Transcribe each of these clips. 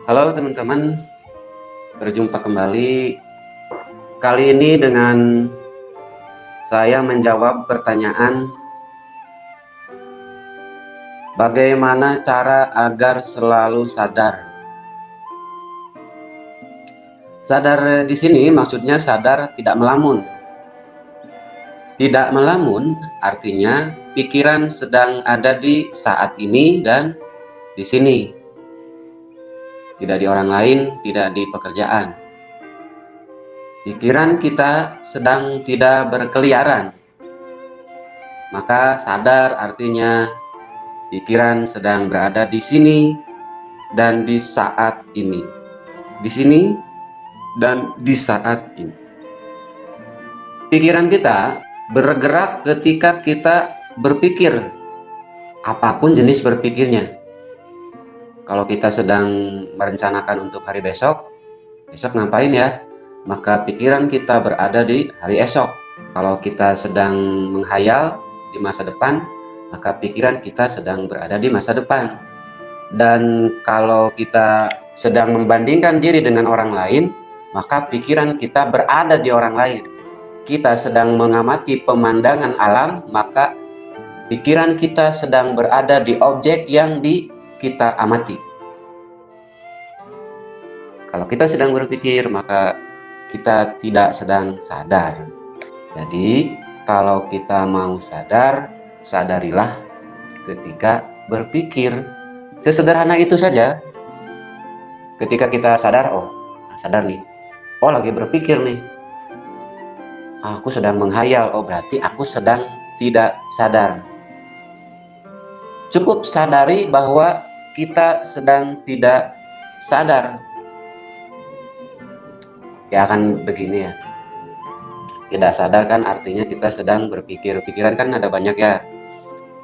Halo teman-teman, berjumpa kembali. Kali ini dengan saya menjawab pertanyaan bagaimana cara agar selalu sadar. Sadar di sini maksudnya sadar tidak melamun. Tidak melamun artinya pikiran sedang ada di saat ini dan di sini. Tidak di orang lain, tidak di pekerjaan. Pikiran kita sedang tidak berkeliaran. Maka sadar artinya pikiran sedang berada di sini dan di saat ini. Di sini dan di saat ini. Pikiran kita bergerak ketika kita berpikir, apapun jenis berpikirnya. Kalau kita sedang merencanakan untuk hari besok ngapain ya? Maka pikiran kita berada di hari esok. Kalau kita sedang menghayal di masa depan, maka pikiran kita sedang berada di masa depan. Dan kalau kita sedang membandingkan diri dengan orang lain, maka pikiran kita berada di orang lain. Kita sedang mengamati pemandangan alam, maka pikiran kita sedang berada di objek yang kita amati. Kalau kita sedang berpikir, maka kita tidak sedang sadar. Jadi, kalau kita mau sadar, sadarilah ketika berpikir. Sesederhana itu saja. Ketika kita sadar, sadar nih. Oh, lagi berpikir nih. Aku sedang menghayal, berarti aku sedang tidak sadar. Cukup sadari bahwa kita sedang tidak sadar. Ya akan begini ya. Tidak sadar kan artinya kita sedang berpikir. Pikiran kan ada banyak ya.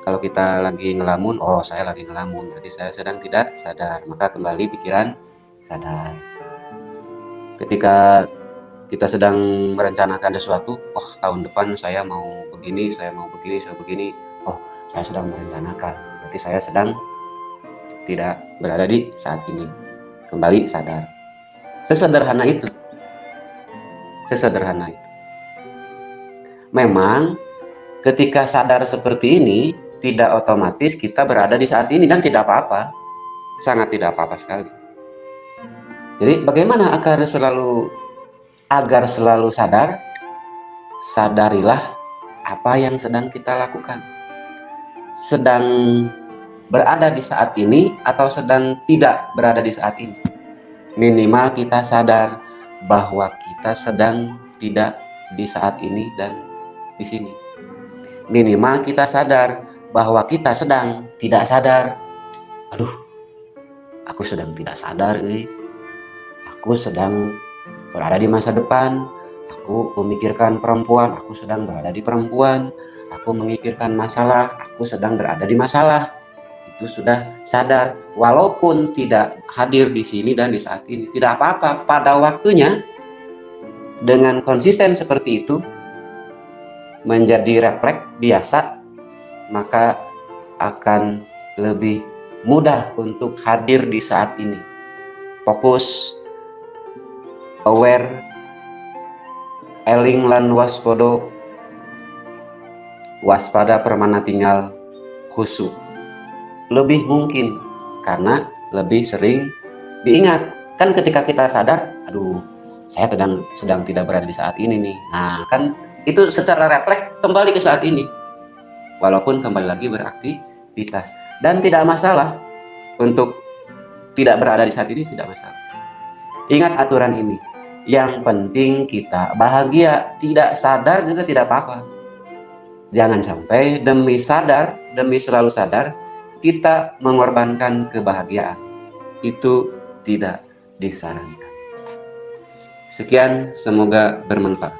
Kalau kita lagi ngelamun, saya lagi ngelamun, berarti saya sedang tidak sadar. Maka kembali pikiran sadar. Ketika kita sedang merencanakan sesuatu, tahun depan saya mau begini, saya mau begini, saya sedang merencanakan, berarti saya sedang tidak berada di saat ini. Kembali sadar. Sesederhana itu. Memang ketika sadar seperti ini, tidak otomatis kita berada di saat ini dan tidak apa-apa. Sangat tidak apa-apa sekali. Jadi bagaimana agar selalu sadar? Sadarilah apa yang sedang kita lakukan. Sedang berada di saat ini atau sedang tidak berada di saat ini. Minimal kita sadar bahwa kita sedang tidak di saat ini dan di sini. Minimal kita sadar bahwa kita sedang tidak sadar. Aku sedang tidak sadar ini. Aku sedang berada di masa depan. Aku memikirkan perempuan, aku sedang berada di perempuan. Aku memikirkan masalah, aku sedang berada di masalah. Itu sudah sadar, walaupun tidak hadir di sini dan di saat ini. Tidak apa-apa, pada waktunya dengan konsisten seperti itu menjadi refleks biasa, maka akan lebih mudah untuk hadir di saat ini. Fokus, aware, eling lan waspodo, waspada permana tinggal, khusyuk. Lebih mungkin karena lebih sering diingat. Kan ketika kita sadar, saya sedang tidak berada di saat ini nih. Nah, kan itu secara refleks kembali ke saat ini. Walaupun kembali lagi beraktivitas. Dan tidak masalah untuk tidak berada di saat ini, tidak masalah. Ingat aturan ini. Yang penting kita bahagia. Tidak sadar juga tidak apa-apa. Jangan sampai demi selalu sadar, kita mengorbankan kebahagiaan. Itu tidak disarankan. Sekian, semoga bermanfaat.